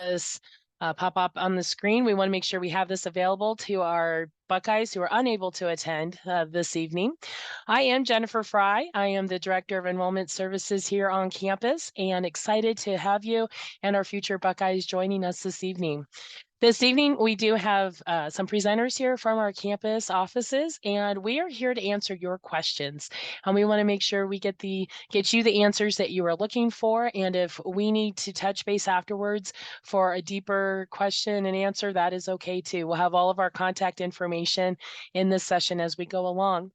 this pop up on the screen. We want to make sure we have this available to our Buckeyes who are unable to attend this evening. I am Jennifer Fry. I am the Director of Enrollment Services here on campus and excited to have you and our future Buckeyes joining us this evening. This evening, we do have some presenters here from our campus offices, and we are here to answer your questions. And we want to make sure we get you the answers that you are looking for. And if we need to touch base afterwards for a deeper question and answer, that is okay too. We'll have all of our contact information in this session as we go along.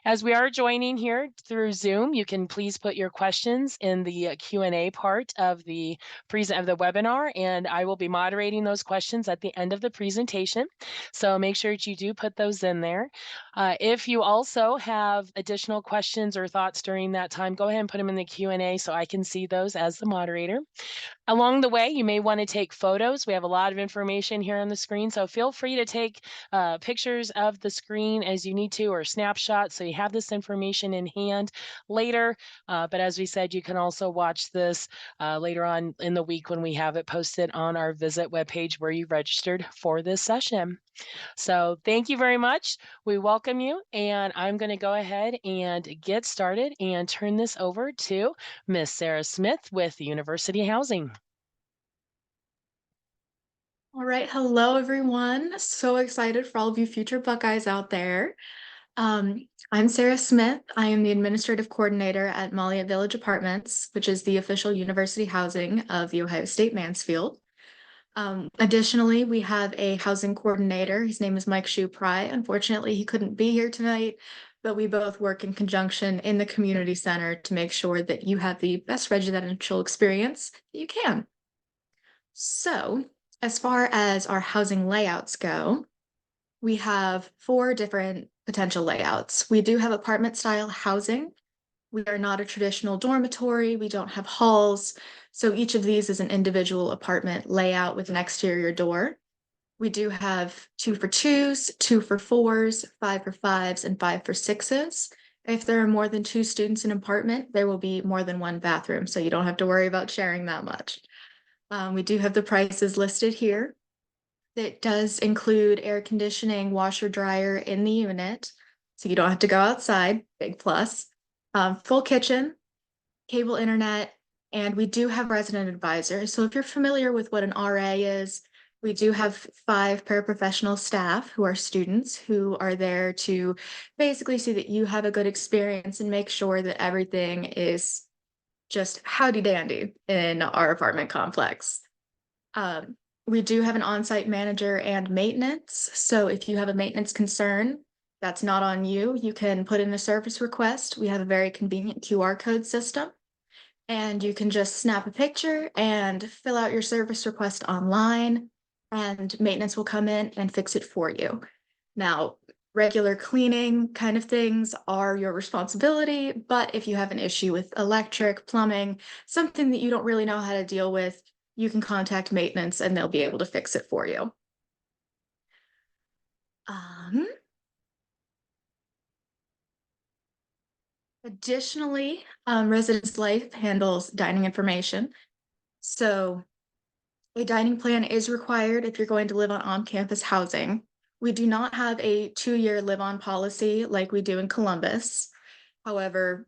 As we are joining here through Zoom, you can please put your questions in the Q&A part of the webinar, and I will be moderating those questions at the end of the presentation. So make sure that you do put those in there. If you also have additional questions or thoughts during that time, go ahead and put them in the Q&A so I can see those as the moderator. Along the way, you may want to take photos. We have a lot of information here on the screen, so feel free to take pictures of the screen as you need to, or snapshots, so you have this information in hand later. But as we said, you can also watch this later on in the week when we have it posted on our visit webpage where you registered for this session. So thank you very much. We welcome you, and I'm going to go ahead and get started and turn this over to Miss Sarah Smith with University Housing. All right, hello everyone. So excited for all of you future Buckeyes out there. I'm Sarah Smith. I am the administrative coordinator at Molliet Village Apartments, which is the official university housing of the Ohio State Mansfield. Additionally, we have a housing coordinator. His name is Mike Shupry. Unfortunately, he couldn't be here tonight, but we both work in conjunction in the community center to make sure that you have the best residential experience that you can. So, as far as our housing layouts go, we have 4 different potential layouts. We do have apartment style housing. We are not a traditional dormitory. We don't have halls. So each of these is an individual apartment layout with an exterior door. We do have 2 for 2s, 2 for 4s, 5 for 5s, and 5 for 6s. If there are more than 2 students in an apartment, there will be more than 1 bathroom, so you don't have to worry about sharing that much. We do have the prices listed here. It does include air conditioning, washer, dryer in the unit, so you don't have to go outside, big plus. Full kitchen, cable internet, and we do have resident advisors. So if you're familiar with what an RA is, we do have 5 paraprofessional staff who are students who are there to basically see that you have a good experience and make sure that everything is just howdy dandy in our apartment complex. We do have an on-site manager and maintenance. So if you have a maintenance concern, that's not on you. You can put in a service request. We have a very convenient QR code system, and you can just snap a picture and fill out your service request online, and maintenance will come in and fix it for you. Now, regular cleaning kind of things are your responsibility, but if you have an issue with electric, plumbing, something that you don't really know how to deal with, you can contact maintenance and they'll be able to fix it for you. Additionally, Residence Life handles dining information. So a dining plan is required if you're going to live on-campus housing. We do not have a 2-year live-on policy like we do in Columbus. However,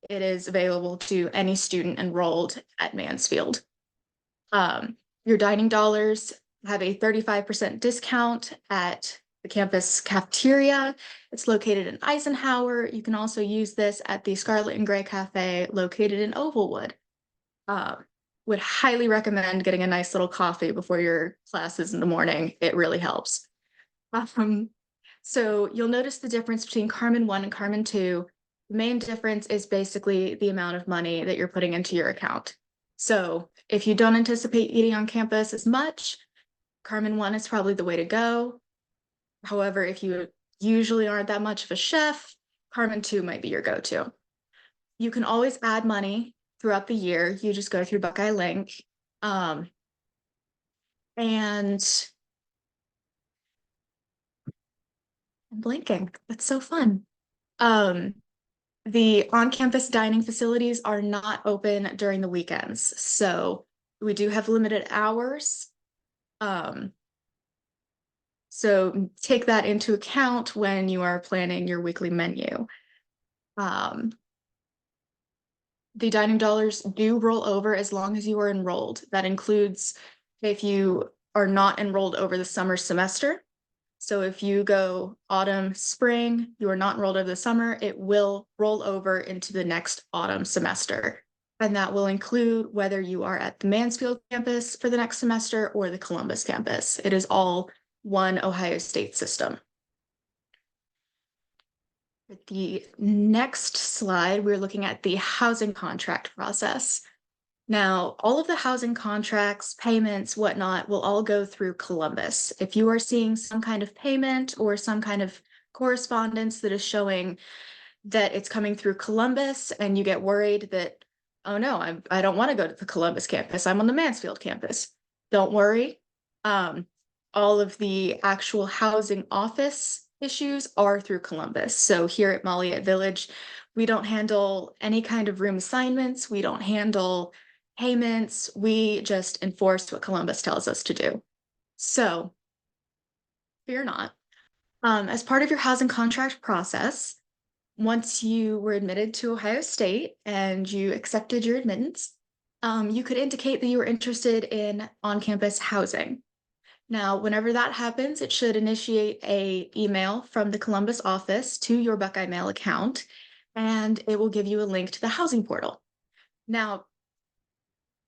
it is available to any student enrolled at Mansfield. Your dining dollars have a 35% discount at the campus cafeteria. It's located in Eisenhower. You can also use this at the Scarlet and Gray Cafe located in Ovalwood. Would highly recommend getting a nice little coffee before your classes in the morning. It really helps. So you'll notice the difference between Carmen 1 and Carmen 2. The main difference is basically the amount of money that you're putting into your account. So if you don't anticipate eating on campus as much, Carmen 1 is probably the way to go. However, if you usually aren't that much of a chef, Carmen 2 might be your go-to. You can always add money throughout the year. You just go through Buckeye Link. And I'm blanking. That's so fun. The on-campus dining facilities are not open during the weekends. So we do have limited hours. So take that into account when you are planning your weekly menu. The dining dollars do roll over as long as you are enrolled. That includes if you are not enrolled over the summer semester. So if you go autumn, spring, you are not enrolled over the summer, it will roll over into the next autumn semester. And that will include whether you are at the Mansfield campus for the next semester or the Columbus campus. It is all one Ohio State system. For the next slide, we're looking at the housing contract process. Now, all of the housing contracts, payments, whatnot, will all go through Columbus. If you are seeing some kind of payment or some kind of correspondence that is showing that it's coming through Columbus and you get worried that, oh no, I don't want to go to the Columbus campus, I'm on the Mansfield campus. Don't worry. All of the actual housing office issues are through Columbus. So here at Molliet Village, we don't handle any kind of room assignments. We don't handle payments. We just enforce what Columbus tells us to do. So fear not. As part of your housing contract process, once you were admitted to Ohio State and you accepted your admittance, you could indicate that you were interested in on-campus housing. Now, whenever that happens, it should initiate an email from the Columbus office to your Buckeye Mail account, and it will give you a link to the housing portal. Now,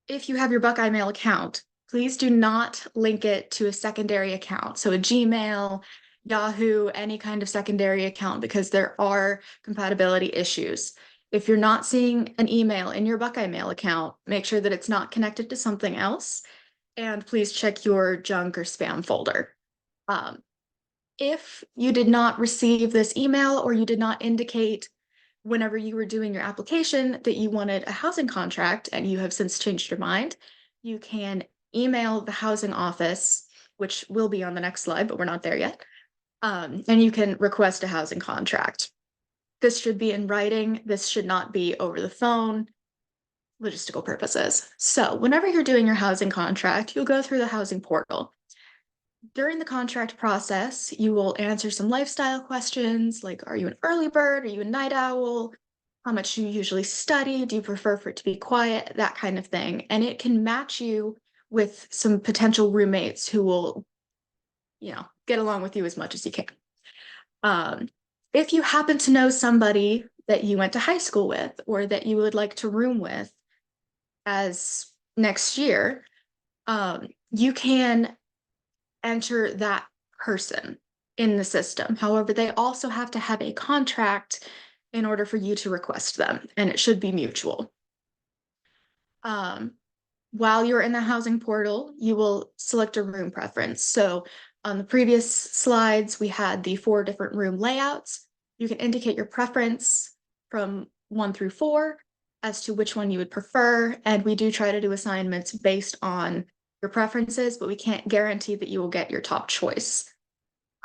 if you have your Buckeye Mail account, please do not link it to a secondary account. So a Gmail, Yahoo, any kind of secondary account, because there are compatibility issues. If you're not seeing an email in your Buckeye Mail account, make sure that it's not connected to something else. And please check your junk or spam folder. If you did not receive this email or you did not indicate whenever you were doing your application that you wanted a housing contract and you have since changed your mind, you can email the housing office, which will be on the next slide, but we're not there yet. And you can request a housing contract. This should be in writing. This should not be over the phone, logistical purposes. So whenever you're doing your housing contract, you'll go through the housing portal. During the contract process, you will answer some lifestyle questions like, are you an early bird? Are you a night owl? How much do you usually study? Do you prefer for it to be quiet? That kind of thing. And it can match you with some potential roommates who will, get along with you as much as you can. If you happen to know somebody that you went to high school with or that you would like to room with as next year, you can enter that person in the system. However, they also have to have a contract in order for you to request them, and it should be mutual. While you're in the housing portal, you will select a room preference. So on the previous slides, we had the 4 different room layouts. You can indicate your preference from 1 through 4 as to which one you would prefer. And we do try to do assignments based on your preferences, but we can't guarantee that you will get your top choice.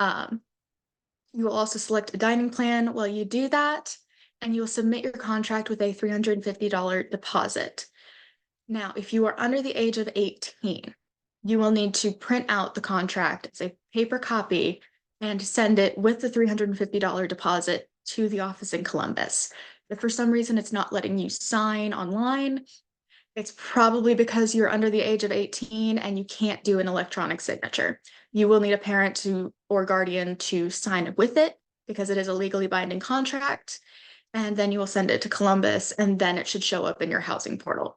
You will also select a dining plan while you do that, and you will submit your contract with a $350 deposit. Now, if you are under the age of 18, you will need to print out the contract as a paper copy and send it with the $350 deposit to the office in Columbus. If for some reason it's not letting you sign online, it's probably because you're under the age of 18 and you can't do an electronic signature. You will need a parent or guardian to sign with it because it is a legally binding contract. And then you will send it to Columbus, and then it should show up in your housing portal.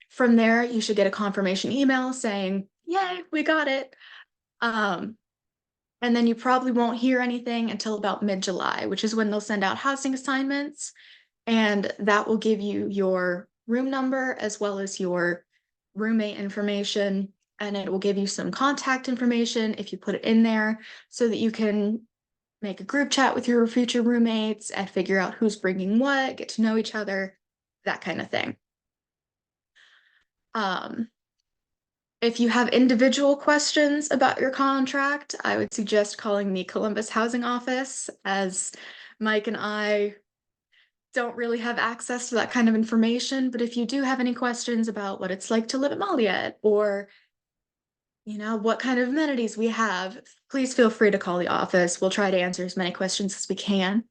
From there, you should get a confirmation email saying, yay, we got it. And then you probably won't hear anything until about mid-July, which is when they'll send out housing assignments. And that will give you your room number as well as your roommate information. And it will give you some contact information if you put it in there so that you can make a group chat with your future roommates and figure out who's bringing what, get to know each other, that kind of thing. If you have individual questions about your contract, I would suggest calling the Columbus Housing Office, as Mike and I don't really have access to that kind of information. But if you do have any questions about what it's like to live at Molliet or what kind of amenities we have, please feel free to call the office. We'll try to answer as many questions as we can.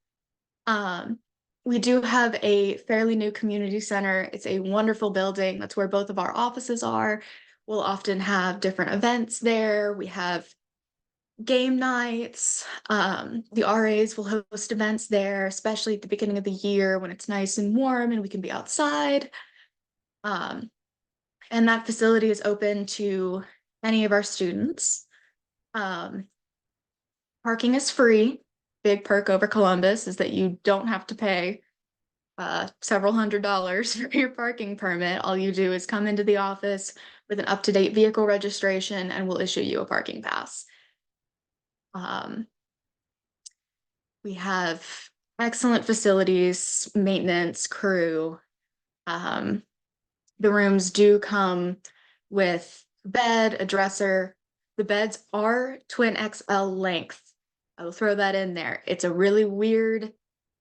We do have a fairly new community center. It's a wonderful building. That's where both of our offices are. We'll often have different events there. We have game nights. The RAs will host events there, especially at the beginning of the year when it's nice and warm and we can be outside. And that facility is open to any of our students. Parking is free. Big perk over Columbus is that you don't have to pay several $100s for your parking permit. All you do is come into the office with an up-to-date vehicle registration and we'll issue you a parking pass. We have excellent facilities, maintenance, crew. The rooms do come with a bed, a dresser. The beds are twin XL length. I will throw that in there. It's a really weird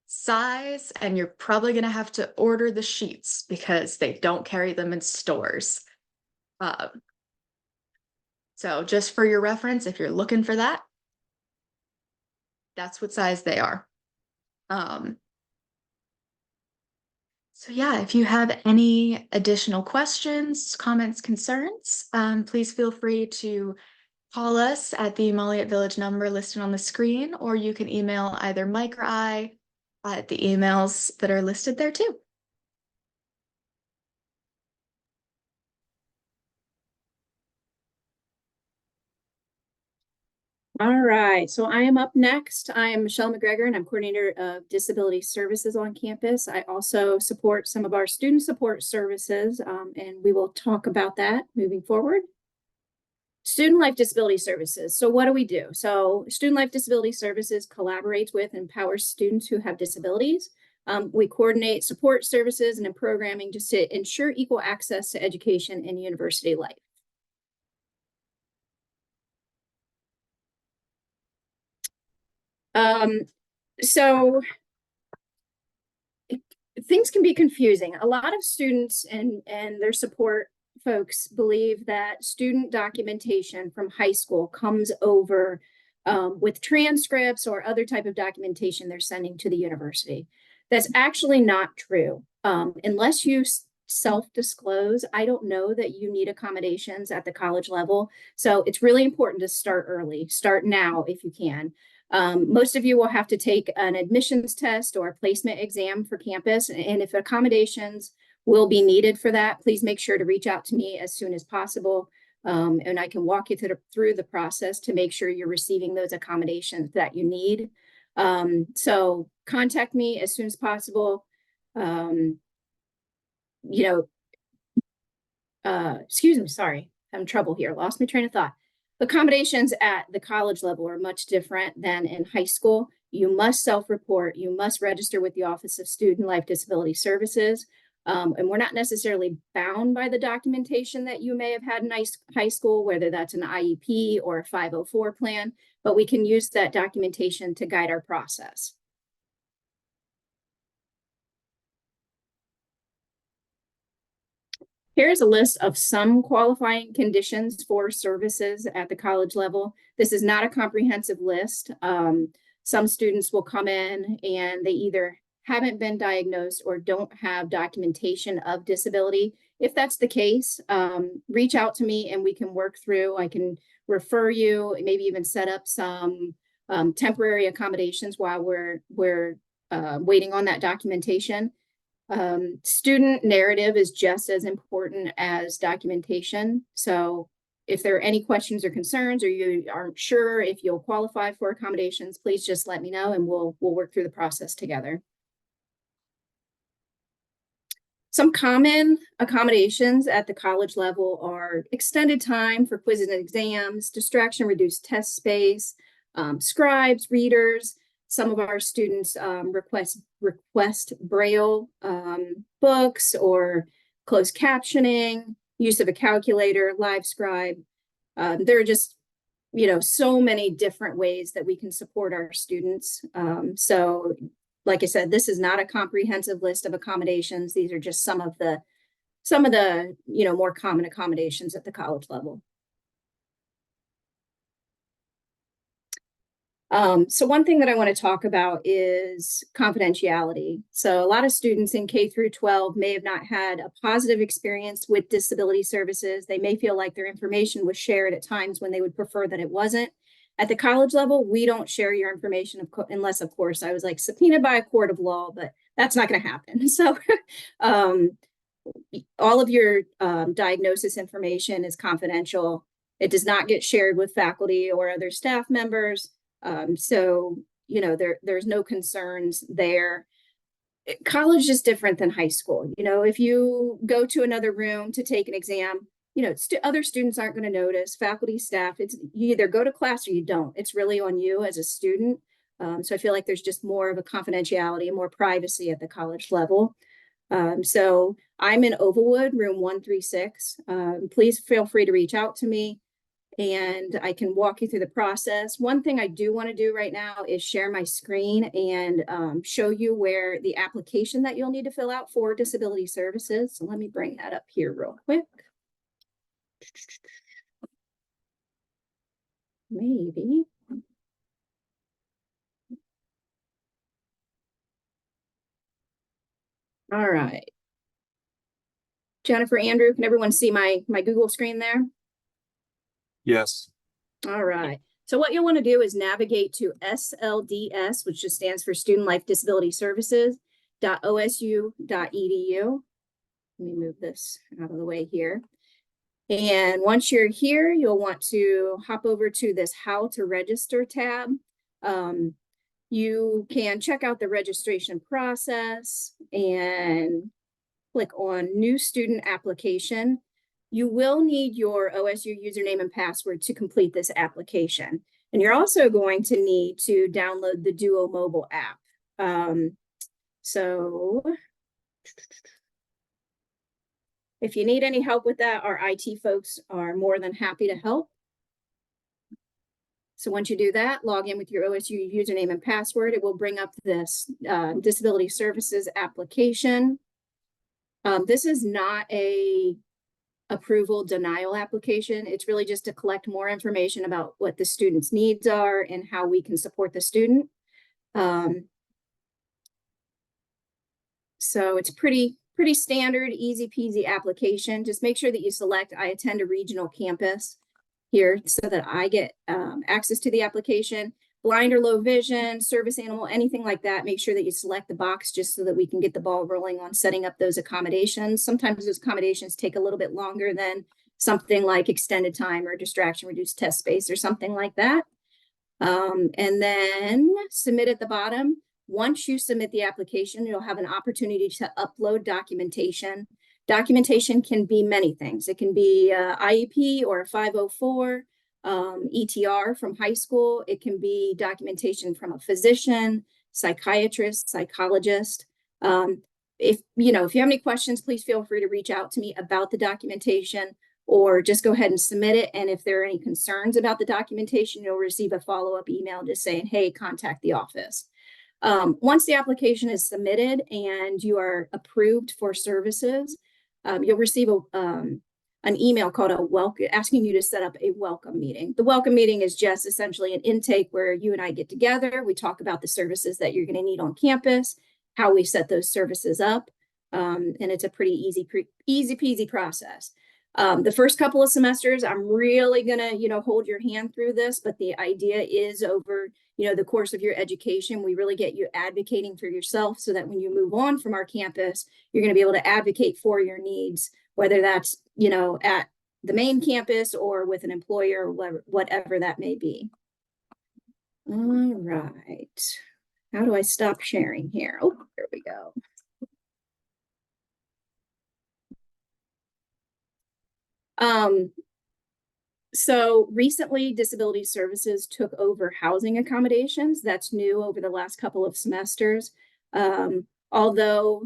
size, and you're probably going to have to order the sheets because they don't carry them in stores. So just for your reference, if you're looking for that, that's what size they are. So yeah, if you have any additional questions, comments, concerns, please feel free to call us at the Molliet Village number listed on the screen, or you can email either Mike or I at the emails that are listed there too. All right, so I am up next. I am Michelle McGregor, and I'm coordinator of disability services on campus. I also support some of our student support services, and we will talk about that moving forward. Student Life Disability Services. So what do we do? So Student Life Disability Services collaborates with and empowers students who have disabilities. We coordinate support services and programming just to ensure equal access to education and university life. So things can be confusing. A lot of students and their support folks believe that student documentation from high school comes over with transcripts or other type of documentation they're sending to the university. That's actually not true. Unless you self-disclose, I don't know that you need accommodations at the college level. So it's really important to start early. Start now if you can. Most of you will have to take an admissions test or a placement exam for campus. And if accommodations will be needed for that, please make sure to reach out to me as soon as possible. And I can walk you through the process to make sure you're receiving those accommodations that you need. So contact me as soon as possible. Excuse me, sorry, I'm in trouble here. Lost my train of thought. Accommodations at the college level are much different than in high school. You must self-report. You must register with the Office of Student Life Disability Services. And we're not necessarily bound by the documentation that you may have had in high school, whether that's an IEP or a 504 plan, but we can use that documentation to guide our process. Here's a list of some qualifying conditions for services at the college level. This is not a comprehensive list. Some students will come in and they either haven't been diagnosed or don't have documentation of disability. If that's the case, reach out to me and we can work through. I can refer you, maybe even set up some temporary accommodations while we're waiting on that documentation. Student narrative is just as important as documentation. So if there are any questions or concerns, or you aren't sure if you'll qualify for accommodations, please just let me know and we'll work through the process together. Some common accommodations at the college level are extended time for quizzes and exams, distraction-reduced test space, scribes, readers. Some of our students request Braille books or closed captioning, use of a calculator, live scribe. There are just, so many different ways that we can support our students. So like I said, this is not a comprehensive list of accommodations. These are just some of the more common accommodations at the college level. So one thing that I want to talk about is confidentiality. So a lot of students in K through 12 may have not had a positive experience with disability services. They may feel like their information was shared at times when they would prefer that it wasn't. At the college level, we don't share your information unless, of course, I was like subpoenaed by a court of law, but that's not going to happen. So all of your diagnosis information is confidential. It does not get shared with faculty or other staff members. So, you know, there's no concerns there. College is different than high school. You know, if you go to another room to take an exam, you know, other students aren't going to notice. Faculty, staff, you either go to class or you don't. It's really on you as a student. So I feel like there's just more of a confidentiality and more privacy at the college level. So I'm in Ovalwood, room 136. Please feel free to reach out to me and I can walk you through the process. One thing I do want to do right now is share my screen and show you where the application that you'll need to fill out for disability services. So let me bring that up here real quick. Maybe. All right. Jennifer, Andrew, can everyone see my Google screen there? Yes. All right. So what you'll want to do is navigate to SLDS, which just stands for Student Life Disability Services.osu.edu. Let me move this out of the way here. And once you're here, you'll want to hop over to this How to Register tab. You can check out the registration process and click on New Student Application. You will need your OSU username and password to complete this application. And you're also going to need to download the Duo mobile app. So if you need any help with that, our IT folks are more than happy to help. So once you do that, log in with your OSU username and password. It will bring up this disability services application. This is not a approval denial application. It's really just to collect more information about what the student's needs are and how we can support the student. So it's pretty standard, easy peasy application. Just make sure that you select I attend a regional campus here so that I get access to the application. Blind or low vision, service animal, anything like that, make sure that you select the box just so that we can get the ball rolling on setting up those accommodations. Sometimes those accommodations take a little bit longer than something like extended time or distraction reduced test space or something like that. And then submit at the bottom. Once you submit the application, you'll have an opportunity to upload documentation. Documentation can be many things. It can be IEP or a 504. ETR from high school. It can be documentation from a physician, psychiatrist, psychologist. If you have any questions, please feel free to reach out to me about the documentation or just go ahead and submit it. And if there are any concerns about the documentation, you'll receive a follow-up email just saying, hey, contact the office. Once the application is submitted and you are approved for services, you'll receive an email called a welcome, asking you to set up a welcome meeting. The welcome meeting is just essentially an intake where you and I get together. We talk about the services that you're going to need on campus, how we set those services up. And it's a pretty easy peasy process. The first couple of semesters, I'm really going to, hold your hand through this, but the idea is over, the course of your education, we really get you advocating for yourself so that when you move on from our campus, you're going to be able to advocate for your needs, whether that's, at the main campus or with an employer, or whatever that may be. All right. How do I stop sharing here? Oh, there we go. So recently, Disability Services took over housing accommodations. That's new over the last couple of semesters. Although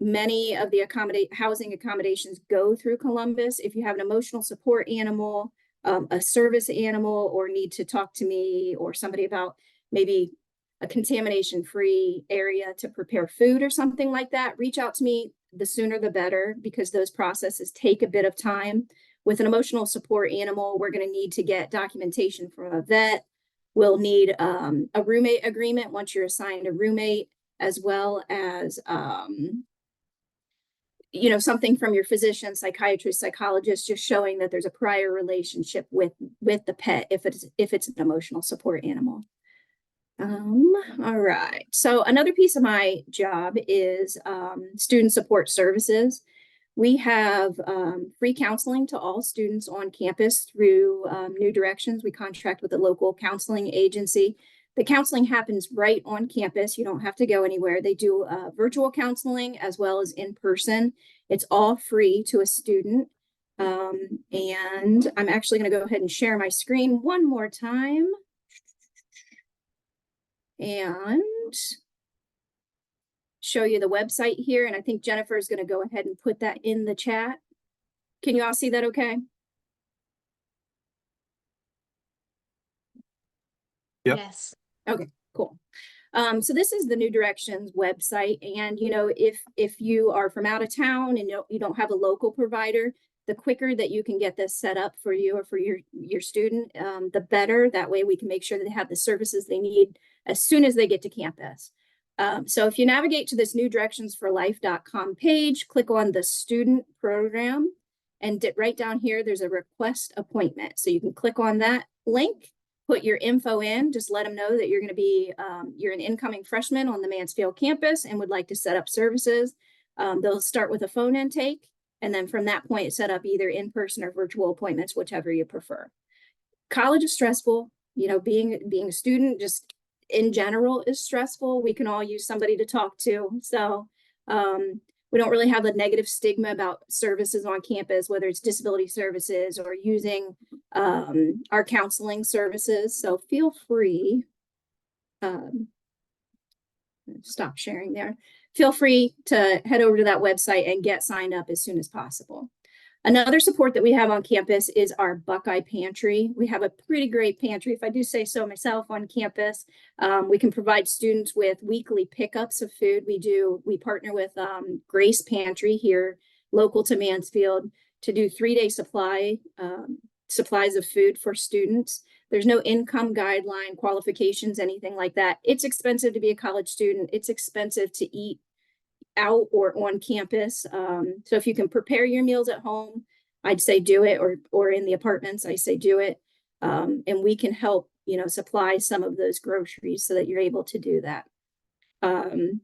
many of the housing accommodations go through Columbus, if you have an emotional support animal, a service animal, or need to talk to me or somebody about maybe a contamination-free area to prepare food or something like that, reach out to me. The sooner the better, because those processes take a bit of time. With an emotional support animal, we're going to need to get documentation from a vet, We'll need a roommate agreement once you're assigned a roommate, as well as something from your physician, psychiatrist, psychologist, just showing that there's a prior relationship with the pet if it's an emotional support animal. All right. So another piece of my job is student support services. We have free counseling to all students on campus through New Directions. We contract with a local counseling agency. The counseling happens right on campus. You don't have to go anywhere. They do virtual counseling as well as in person. It's all free to a student. And I'm actually going to go ahead and share my screen one more time. And show you the website here. And I think Jennifer is going to go ahead and put that in the chat. Can you all see that okay? Yep. Yes. Okay, cool. So this is the New Directions website. And, if you are from out of town and you don't have a local provider, the quicker that you can get this set up for you or for your student, the better. That way we can make sure that they have the services they need as soon as they get to campus. So if you navigate to this newdirectionsforlife.com page, click on the student program, and right down here, there's a request appointment. So you can click on that link, put your info in, just let them know that you're going to be, you're an incoming freshman on the Mansfield campus and would like to set up services. They'll start with a phone intake, and then from that point, set up either in-person or virtual appointments, whichever you prefer. College is stressful, being a student just in general is stressful. We can all use somebody to talk to. So we don't really have a negative stigma about services on campus, whether it's disability services or using our counseling services. So feel free, stop sharing there. Feel free to head over to that website and get signed up as soon as possible. Another support that we have on campus is our Buckeye Pantry. We have a pretty great pantry, if I do say so myself, on campus. We can provide students with weekly pickups of food. We partner with Grace Pantry here, local to Mansfield, to do 3-day supplies of food for students. There's no income guideline, qualifications, anything like that. It's expensive to be a college student. It's expensive to eat out or on campus. So if you can prepare your meals at home, I'd say do it, or in the apartments, I say do it. And we can help, supply some of those groceries so that you're able to do that.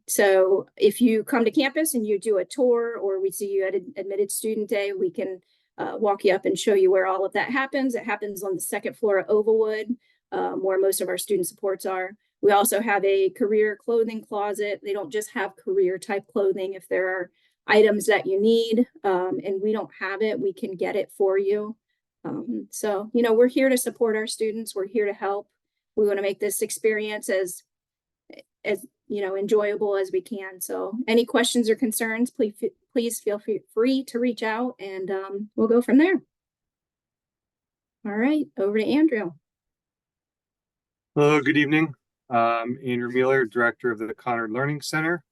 So if you come to campus and you do a tour, or we see you at Admitted Student Day, we can walk you up and show you where all of that happens. It happens on the second floor of Ovalwood, where most of our student supports are. We also have a career clothing closet. They don't just have career type clothing. If there are items that you need and we don't have it, we can get it for you. So, we're here to support our students. We're here to help. We want to make this experience as enjoyable as we can. So any questions or concerns, please feel free to reach out, and we'll go from there. All right, over to Andrew. Hello, good evening. Andrew Mueller, Director of the Conard Learning Center.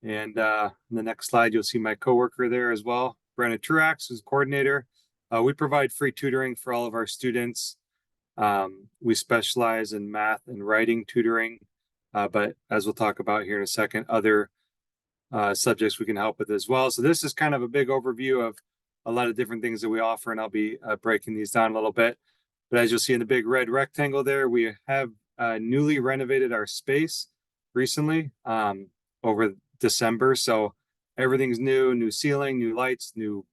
And in the next slide, you'll see my coworker there as well, Brenna Truax, who's coordinator. We provide free tutoring for all of our students. We specialize in math and writing tutoring, but as we'll talk about here in a second, other subjects we can help with as well. So this is kind of a big overview of a lot of different things that we offer, and I'll be breaking these down a little bit. But as you'll see in the big red rectangle there, we have newly renovated our space recently over December. So everything's new ceiling, new lights, new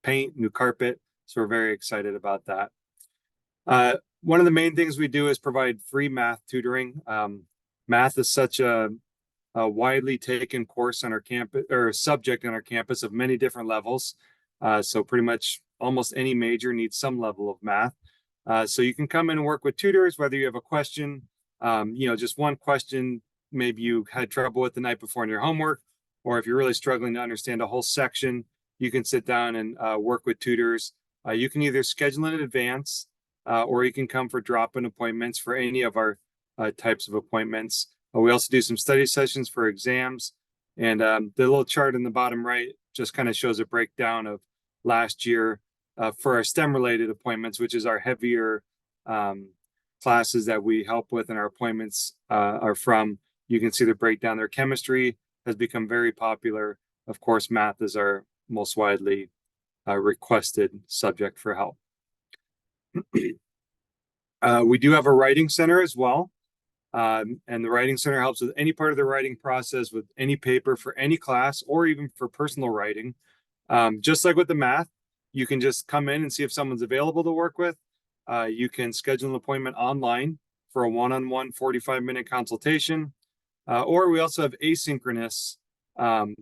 paint, new carpet. So we're very excited about that. One of the main things we do is provide free math tutoring. Math is such a widely taken course on our campus, or subject on our campus, of many different levels. So pretty much almost any major needs some level of math. So you can come in and work with tutors, whether you have a question, just one question, maybe you had trouble with the night before in your homework, or if you're really struggling to understand a whole section, you can sit down and work with tutors. You can either schedule in advance, or you can come for drop-in appointments for any of our types of appointments. We also do some study sessions for exams, and the little chart in the bottom right just kind of shows a breakdown of last year for our STEM related appointments, which is our heavier classes that we help with and our appointments are from, you can see the breakdown there. Chemistry has become very popular. Of course, math is our most widely requested subject for help. We do have a writing center as well. And the writing center helps with any part of the writing process, with any paper for any class, or even for personal writing. Just like with the math, you can just come in and see if someone's available to work with. You can schedule an appointment online for a one-on-one 45-minute consultation. Or we also have asynchronous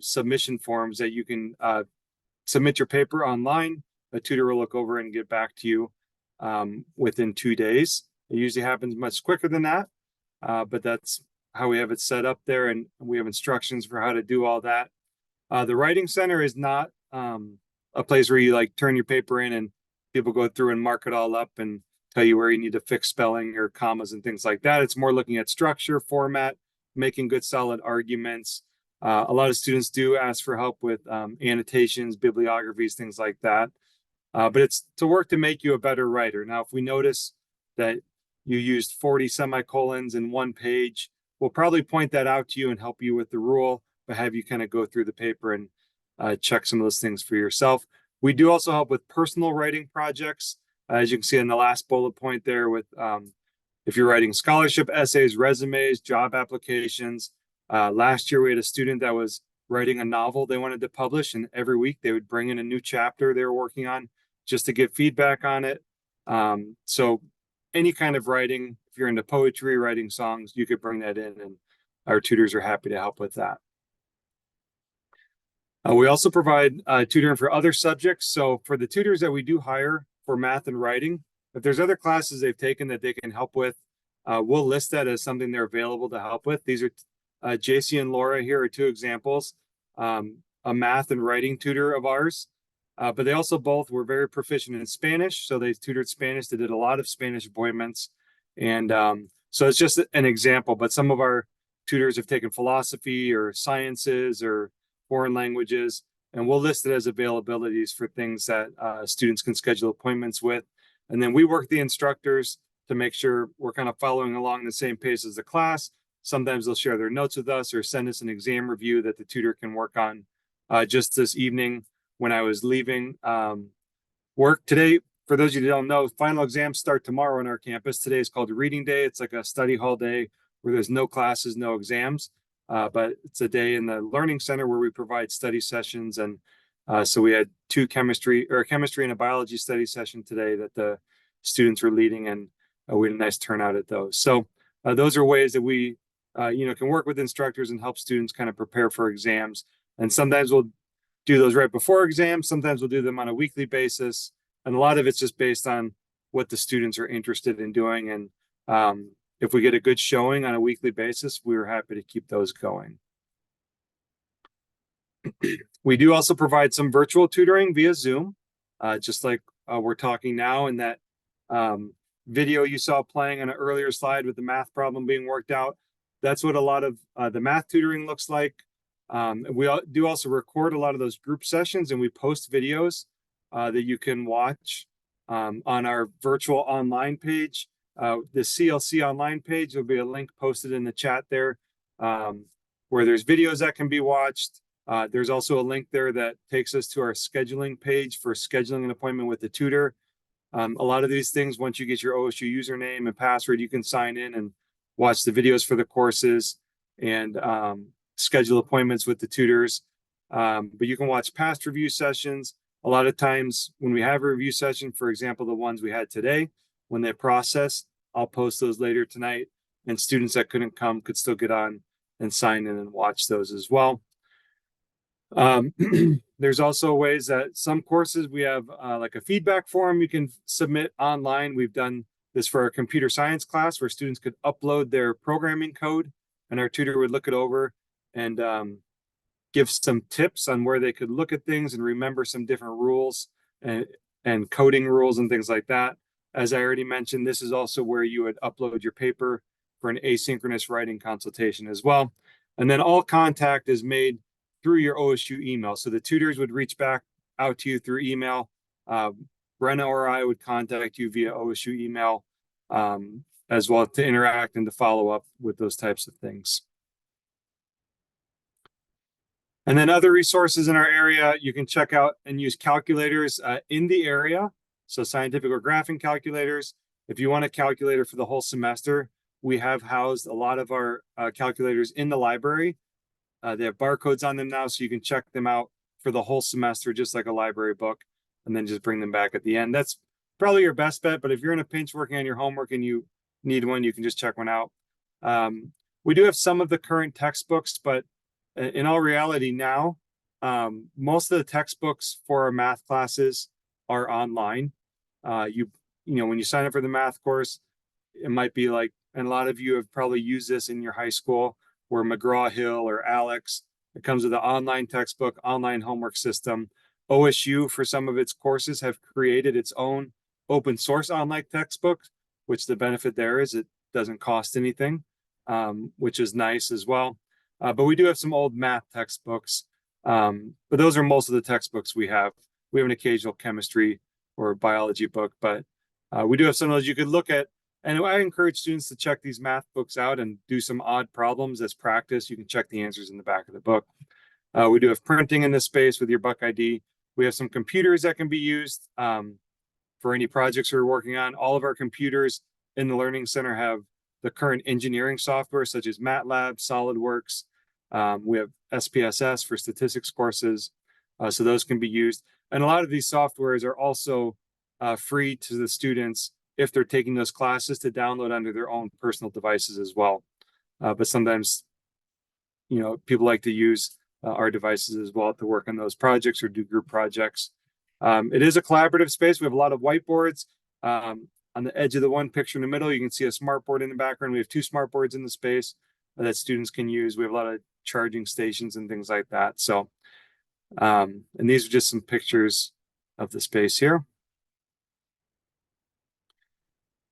submission forms that you can submit your paper online. A tutor will look over and get back to you within 2 days. It usually happens much quicker than that, but that's how we have it set up there, and we have instructions for how to do all that. The Writing Center is not a place where you like turn your paper in and people go through and mark it all up and tell you where you need to fix spelling or commas and things like that. It's more looking at structure, format, making good solid arguments. A lot of students do ask for help with annotations, bibliographies, things like that. But it's to work to make you a better writer. Now, if we notice that you used 40 semicolons in one page, we'll probably point that out to you and help you with the rule, but have you kind of go through the paper and check some of those things for yourself. We do also help with personal writing projects. As you can see in the last bullet point there with if you're writing scholarship essays, resumes, job applications. Last year, we had a student that was writing a novel they wanted to publish, and every week they would bring in a new chapter they were working on just to get feedback on it. So any kind of writing, if you're into poetry, writing songs, you could bring that in, and our tutors are happy to help with that. We also provide tutoring for other subjects. So for the tutors that we do hire for math and writing, if there's other classes they've taken that they can help with, we'll list that as something they're available to help with. These are JC and Laura here are two examples, a math and writing tutor of ours, but they also both were very proficient in Spanish. So they tutored Spanish. They did a lot of Spanish appointments. And so it's just an example, but some of our tutors have taken philosophy or sciences or foreign languages, and we'll list it as availabilities for things that students can schedule appointments with. And then we work the instructors to make sure we're kind of following along the same pace as the class. Sometimes they'll share their notes with us or send us an exam review that the tutor can work on. Just this evening when I was leaving work today, for those of you who don't know, final exams start tomorrow on our campus. Today is called Reading Day. It's like a study hall day where there's no classes, no exams. But it's a day in the Learning Center where we provide study sessions. And so we had a chemistry and a biology study session today that the students were leading, and we had a nice turnout at those. So those are ways that we can work with instructors and help students kind of prepare for exams. And sometimes we'll do those right before exams. Sometimes we'll do them on a weekly basis. And a lot of it's just based on what the students are interested in doing. And if we get a good showing on a weekly basis, we're happy to keep those going. We do also provide some virtual tutoring via Zoom, just like we're talking now. And that video you saw playing on an earlier slide with the math problem being worked out, that's what a lot of the math tutoring looks like. We do also record a lot of those group sessions, and we post videos that you can watch on our virtual online page. The CLC online page, there'll be a link posted in the chat there where there's videos that can be watched. There's also a link there that takes us to our scheduling page for scheduling an appointment with the tutor. A lot of these things, once you get your OSU username and password, you can sign in and watch the videos for the courses and schedule appointments with the tutors. But you can watch past review sessions. A lot of times when we have a review session, for example, the ones we had today, when they process, I'll post those later tonight, and students that couldn't come could still get on and sign in and watch those as well. There's also ways that some courses we have like a feedback form you can submit online. We've done this for our computer science class where students could upload their programming code, and our tutor would look it over and give some tips on where they could look at things and remember some different rules and coding rules and things like that. As I already mentioned, this is also where you would upload your paper for an asynchronous writing consultation as well. And then all contact is made through your OSU email. So the tutors would reach back out to you through email. Brenna or I would contact you via OSU email. And as well to interact and to follow up with those types of things. And then other resources in our area, you can check out and use calculators in the area. So scientific or graphing calculators. If you want a calculator for the whole semester, we have housed a lot of our calculators in the library. They have barcodes on them now, so you can check them out for the whole semester, just like a library book, and then just bring them back at the end. That's probably your best bet, but if you're in a pinch working on your homework and you need one, you can just check one out. We do have some of the current textbooks, but in all reality now, most of the textbooks for our math classes are online. You know, when you sign up for the math course, it might be like, and a lot of you have probably used this in your high school, where McGraw-Hill or ALEX, it comes with an online textbook, online homework system. OSU, for some of its courses, have created its own open source online textbook, which the benefit there is it doesn't cost anything, which is nice as well. But we do have some old math textbooks, but those are most of the textbooks we have. We have an occasional chemistry or biology book, but we do have some of those you could look at. And I encourage students to check these math books out and do some odd problems as practice. You can check the answers in the back of the book. We do have printing in this space with your Buck ID. We have some computers that can be used for any projects we're working on. All of our computers in the Learning Center have the current engineering software, such as MATLAB, SolidWorks. We have SPSS for statistics courses, so those can be used. And a lot of these softwares are also free to the students if they're taking those classes to download under their own personal devices as well. But sometimes, you know, people like to use our devices as well to work on those projects or do group projects. It is a collaborative space. We have a lot of whiteboards. On the edge of the one picture in the middle, you can see a smartboard in the background. We have 2 smartboards in the space that students can use. We have a lot of charging stations and things like that. So, and these are just some pictures of the space here.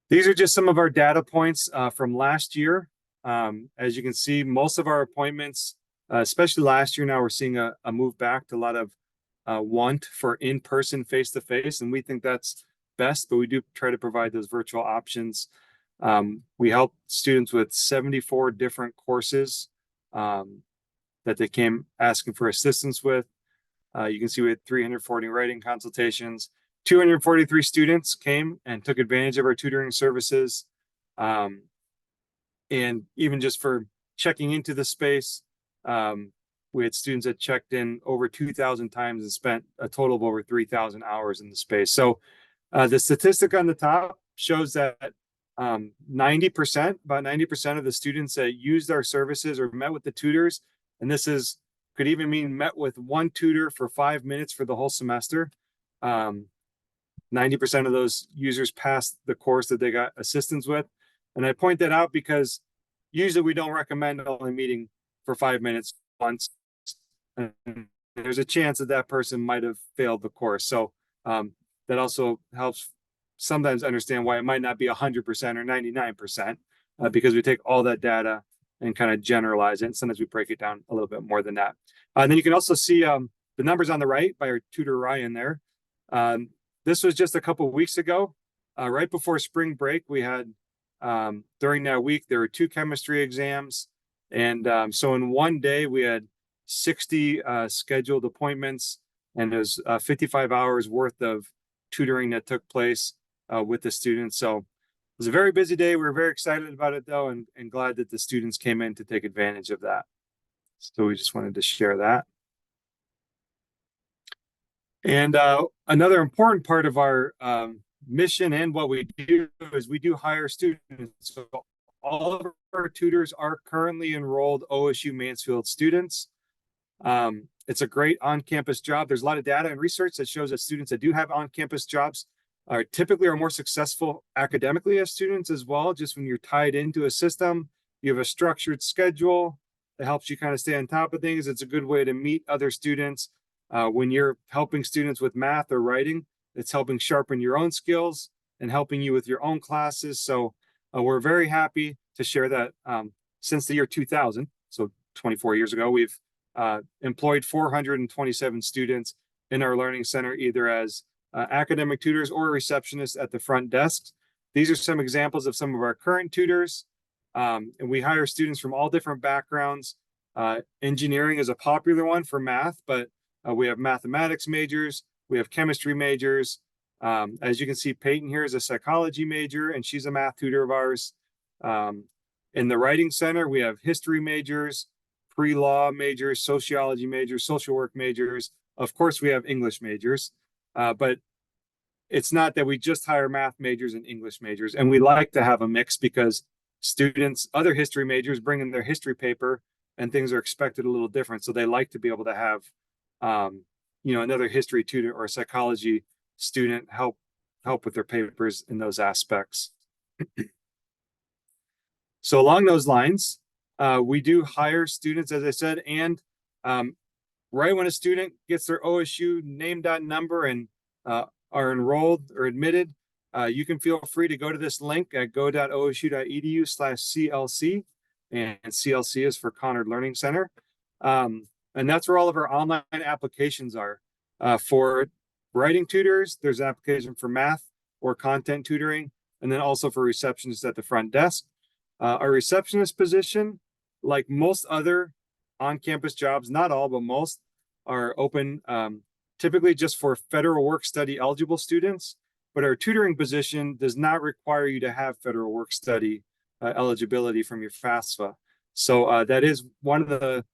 These are just some of our data points from last year. As you can see, most of our appointments, especially last year, now we're seeing a move back to a lot of want for in-person face-to-face, and we think that's best, but we do try to provide those virtual options. We help students with 74 different courses that they came asking for assistance with. You can see we had 340 writing consultations. 243 students came and took advantage of our tutoring services. And even just for checking into the space, we had students that checked in over 2,000 times and spent a total of over 3,000 hours in the space. So the statistic on the top shows that 90%, about 90% of the students that used our services or met with the tutors, and this is could even mean met with one tutor for 5 minutes for the whole semester. 90% of those users passed the course that they got assistance with. And I point that out because usually we don't recommend only meeting for 5 minutes once. And there's a chance that that person might have failed the course. So that also helps sometimes understand why it might not be 100% or 99%, because we take all that data and kind of generalize it. And sometimes we break it down a little bit more than that. And then you can also see the numbers on the right by our tutor Ryan there. This was just a couple of weeks ago, right before spring break. We had, during that week, there were 2 chemistry exams. And so in one day, we had 60 scheduled appointments, and it was 55 hours worth of tutoring that took place with the students. So it was a very busy day. We were very excited about it, though, and glad that the students came in to take advantage of that. So we just wanted to share that. And another important part of our mission and what we do is we do hire students. So all of our tutors are currently enrolled OSU Mansfield students. It's a great on-campus job. There's a lot of data and research that shows that students that do have on-campus jobs are typically more successful academically as students as well. Just when you're tied into a system, you have a structured schedule that helps you kind of stay on top of things. It's a good way to meet other students. When you're helping students with math or writing, it's helping sharpen your own skills and helping you with your own classes. So we're very happy to share that since the year 2000, so 24 years ago, we've employed 427 students in our Learning Center, either as academic tutors or receptionists at the front desks. These are some examples of some of our current tutors. And we hire students from all different backgrounds. Engineering is a popular one for math, but we have mathematics majors, we have chemistry majors. As you can see, Peyton here is a psychology major, and she's a math tutor of ours. In the Writing Center, we have history majors, pre-law majors, sociology majors, social work majors. Of course, we have English majors, but it's not that we just hire math majors and English majors. And we like to have a mix because students, other history majors bring in their history paper and things are expected a little different. So they like to be able to have, another history tutor or psychology student help with their papers in those aspects. So along those lines, we do hire students, as I said, and right when a student gets their OSU name.number and are enrolled or admitted, you can feel free to go to this link at go.osu.edu/CLC, and CLC is for Conard Learning Center. And that's where all of our online applications are. For writing tutors, there's an application for math or content tutoring, and then also for receptionists at the front desk. Our receptionist position, like most other on-campus jobs, not all, but most, are open typically just for federal work study eligible students, but our tutoring position does not require you to have federal work study eligibility from your FAFSA. So that is one of the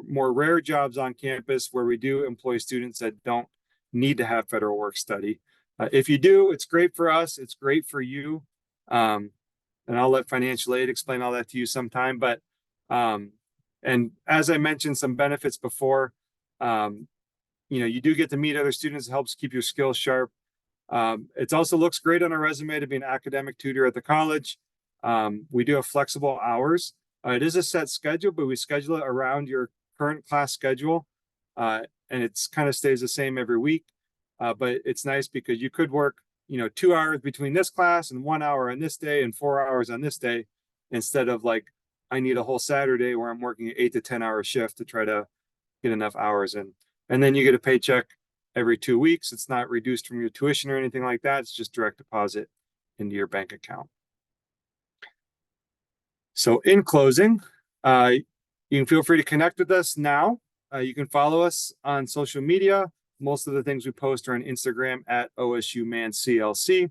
more rare jobs on campus where we do employ students that don't need to have federal work study. If you do, it's great for us. It's great for you. And I'll let financial aid explain all that to you sometime. But, and as I mentioned, some benefits before, you do get to meet other students. It helps keep your skills sharp. It also looks great on a resume to be an academic tutor at the college. We do have flexible hours. It is a set schedule, but we schedule it around your current class schedule. And it's kind of stays the same every week. But it's nice because you could work, 2 hours between this class and 1 hour on this day and 4 hours on this day, instead of like, I need a whole Saturday where I'm working an 8 to 10 hour shift to try to get enough hours in. And then you get a paycheck every 2 weeks. It's not reduced from your tuition or anything like that. It's just direct deposit into your bank account. So in closing, you can feel free to connect with us now. You can follow us on social media. Most of the things we post are on Instagram at OSUManCLC.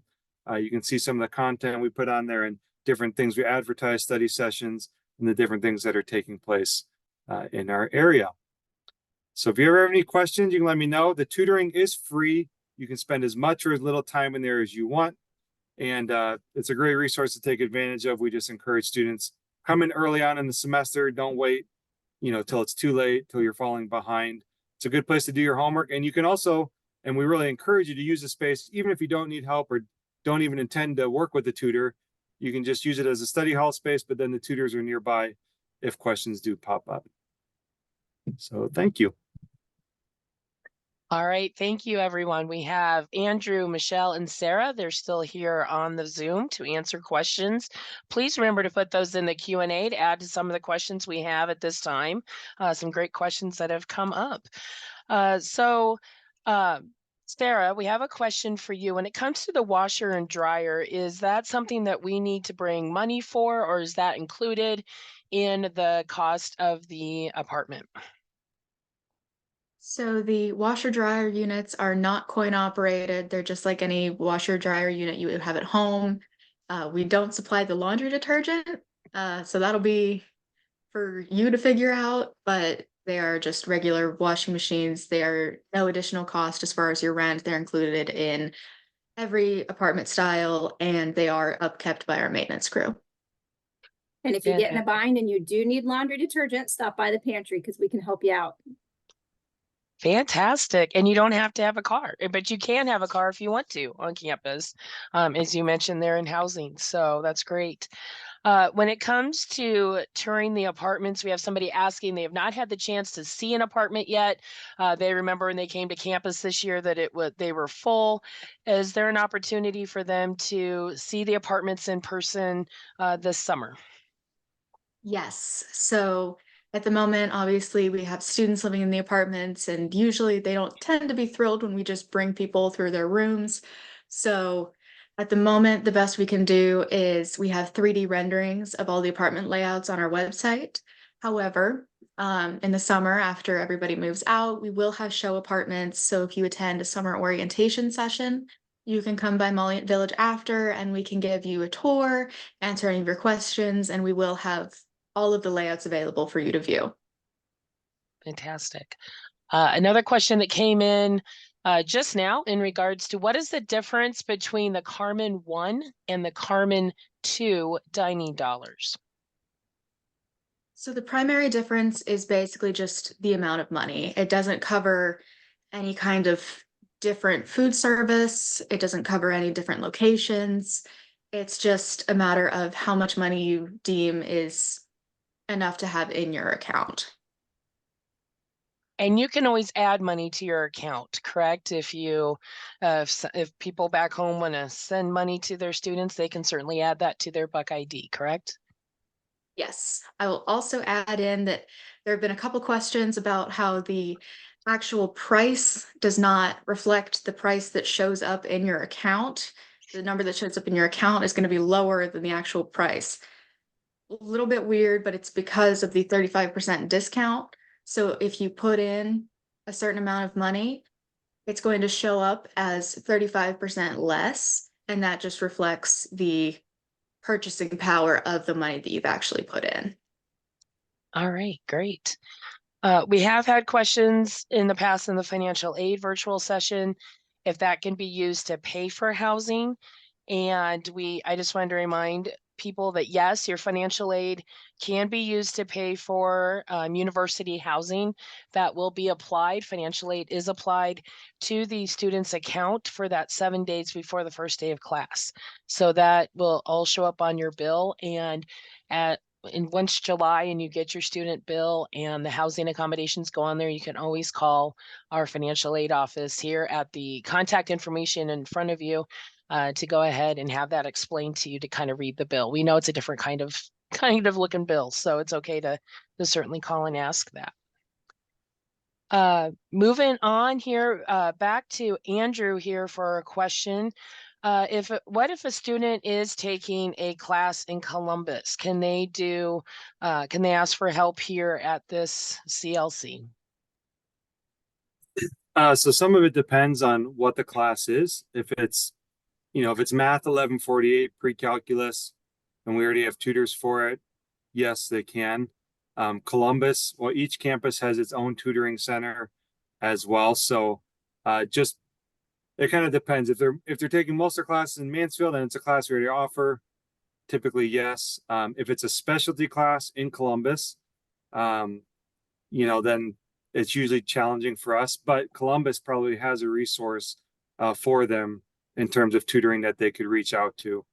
You can see some of the content we put on there and different things we advertise, study sessions, and the different things that are taking place in our area. So if you ever have any questions, you can let me know. The tutoring is free. You can spend as much or as little time in there as you want. And it's a great resource to take advantage of. We just encourage students, come in early on in the semester. Don't wait, till it's too late, till you're falling behind. It's a good place to do your homework. And you can also, and we really encourage you to use the space, even if you don't need help or don't even intend to work with the tutor, you can just use it as a study hall space, but then the tutors are nearby if questions do pop up. So thank you. All right, thank you, everyone. We have Andrew, Michelle, and Sarah. They're still here on the Zoom to answer questions. Please remember to put those in the Q&A to add to some of the questions we have at this time. Some great questions that have come up. Sarah, we have a question for you. When it comes to the washer and dryer, is that something that we need to bring money for, or is that included in the cost of the apartment? So the washer dryer units are not coin operated. They're just like any washer dryer unit you would have at home. We don't supply the laundry detergent. So that'll be for you to figure out, but they are just regular washing machines. They are no additional cost as far as your rent. They're included in every apartment style, and they are upkept by our maintenance crew. And if you get in a bind and you do need laundry detergent, stop by the pantry because we can help you out. Fantastic. And you don't have to have a car, but you can have a car if you want to on campus, as you mentioned there in housing. So that's great. When it comes to touring the apartments, we have somebody asking, they have not had the chance to see an apartment yet. They remember when they came to campus this year that they were full. Is there an opportunity for them to see the apartments in person this summer? Yes. So at the moment, obviously, we have students living in the apartments, and usually they don't tend to be thrilled when we just bring people through their rooms. So At the moment, the best we can do is we have 3D renderings of all the apartment layouts on our website. However, in the summer, after everybody moves out, we will have show apartments. So if you attend a summer orientation session, you can come by Mollient Village after, and we can give you a tour, answer any of your questions, and we will have all of the layouts available for you to view. Fantastic. Another question that came in just now in regards to what is the difference between the Carmen 1 and the Carmen 2 dining dollars? So the primary difference is basically just the amount of money. It doesn't cover any kind of different food service. It doesn't cover any different locations. It's just a matter of how much money you deem is enough to have in your account. And you can always add money to your account, correct? If you, if people back home want to send money to their students, they can certainly add that to their Buck ID, correct? Yes, I will also add in that there have been a couple questions about how the actual price does not reflect the price that shows up in your account. The number that shows up in your account is going to be lower than the actual price. A little bit weird, but it's because of the 35% discount. So if you put in a certain amount of money, it's going to show up as 35% less, and that just reflects the purchasing power of the money that you've actually put in. All right, great. We have had questions in the past in the financial aid virtual session, if that can be used to pay for housing. And I just wanted to remind people that yes, your financial aid can be used to pay for university housing that will be applied. Financial aid is applied to the student's account for that 7 days before the first day of class. So that will all show up on your bill, and once July and you get your student bill and the housing accommodations go on there, you can always call our financial aid office here at the contact information in front of you to go ahead and have that explained to you to kind of read the bill. We know it's a different kind of looking bill, so it's okay to certainly call and ask that. Moving on here, back to Andrew here for a question. What if a student is taking a class in Columbus? Can they ask for help here at this CLC? So some of it depends on what the class is. If it's math 1148 pre-calculus and we already have tutors for it, yes, they can. Columbus, well, each campus has its own tutoring center as well. So it kind of depends. If they're taking most of their classes in Mansfield and it's a class we already offer, typically yes. If it's a specialty class in Columbus, then it's usually challenging for us. But Columbus probably has a resource for them in terms of tutoring that they could reach out to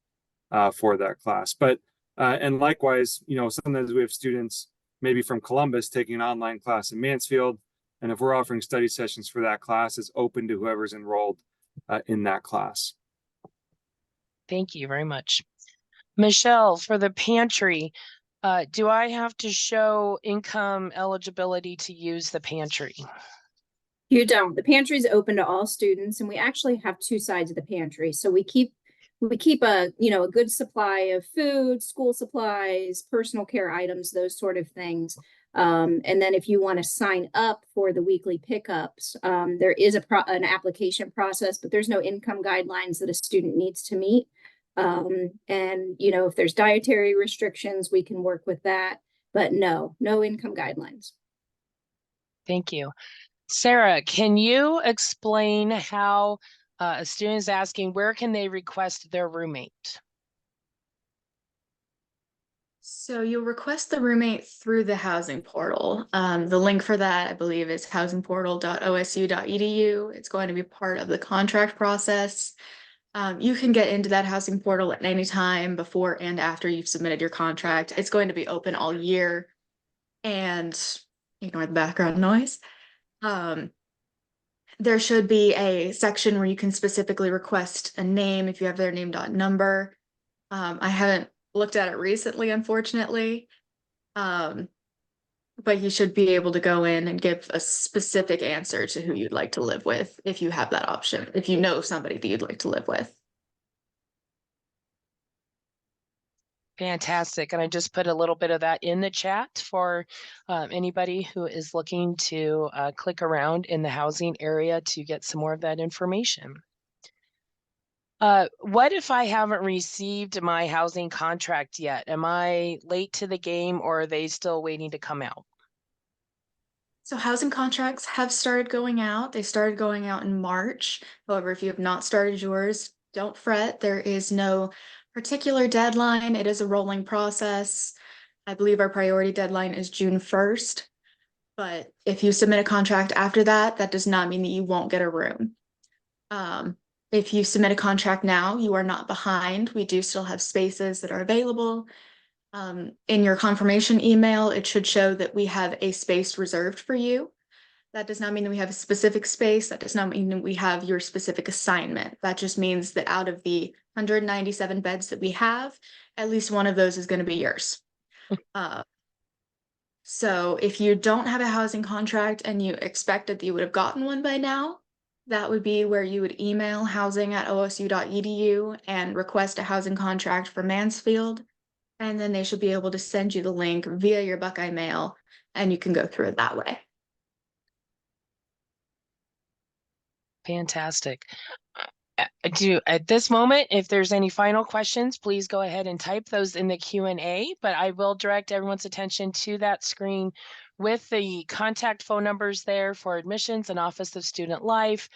for that class. But and likewise, sometimes we have students maybe from Columbus taking an online class in Mansfield, and if we're offering study sessions for that class, it's open to whoever's enrolled in that class. Thank you very much. Michelle, for the pantry, do I have to show income eligibility to use the pantry? You don't. The pantry is open to all students, and we actually have two sides of the pantry. So we keep a good supply of food, school supplies, personal care items, those sort of things. And then if you want to sign up for the weekly pickups, there is an application process, but there's no income guidelines that a student needs to meet. And if there's dietary restrictions, we can work with that, but no income guidelines. Thank you. Sarah, can you explain how a student is asking where can they request their roommate? So you'll request the roommate through the housing portal. The link for that, I believe, is housingportal.osu.edu. It's going to be part of the contract process. You can get into that housing portal at any time before and after you've submitted your contract. It's going to be open all year, and ignore the background noise. There should be a section where you can specifically request a name if you have their name.number. I haven't looked at it recently, unfortunately. But you should be able to go in and give a specific answer to who you'd like to live with if you have that option, if you know somebody that you'd like to live with. Fantastic. And I just put a little bit of that in the chat for anybody who is looking to click around in the housing area to get some more of that information. What if I haven't received my housing contract yet? Am I late to the game, or are they still waiting to come out? So housing contracts have started going out. They started going out in March. However, if you have not started yours, don't fret. There is no particular deadline. It is a rolling process. I believe our priority deadline is June 1st. But if you submit a contract after that, that does not mean that you won't get a room. If you submit a contract now, you are not behind. We do still have spaces that are available. In your confirmation email, it should show that we have a space reserved for you. That does not mean that we have a specific space. That does not mean that we have your specific assignment. That just means that out of the 197 beds that we have, at least one of those is going to be yours. So if you don't have a housing contract and you expected that you would have gotten one by now, that would be where you would email housing@osu.edu and request a housing contract for Mansfield. And then they should be able to send you the link via your Buckeye mail, and you can go through it that way. Fantastic. At this moment, if there's any final questions, please go ahead and type those in the Q&A, but I will direct everyone's attention to that screen with the contact phone numbers there for admissions and Office of Student Life.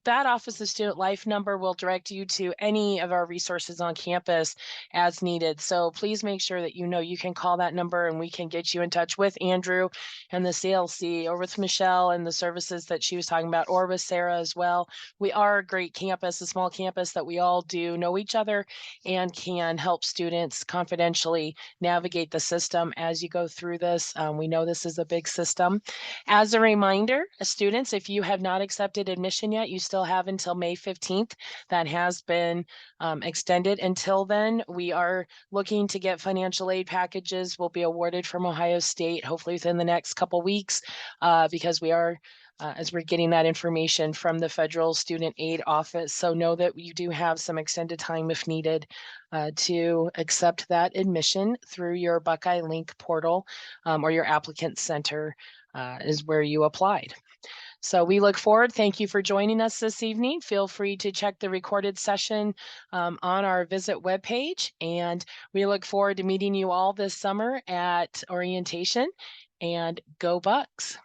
That Office of Student Life number will direct you to any of our resources on campus as needed. So please make sure that you know you can call that number and we can get you in touch with Andrew and the CLC, or with Michelle and the services that she was talking about, or with Sarah as well. We are a great campus, a small campus that we all do know each other and can help students confidentially navigate the system as you go through this. We know this is a big system. As a reminder, students, if you have not accepted admission yet, you still have until May 15th. That has been extended until then. We are looking to get financial aid packages will be awarded from Ohio State, hopefully within the next couple weeks, because we are as we're getting that information from the Federal Student Aid Office. So know that you do have some extended time if needed to accept that admission through your Buckeye Link portal, or your applicant center is where you applied. So we look forward. Thank you for joining us this evening. Feel free to check the recorded session on our visit webpage. And we look forward to meeting you all this summer at orientation. And go Bucks.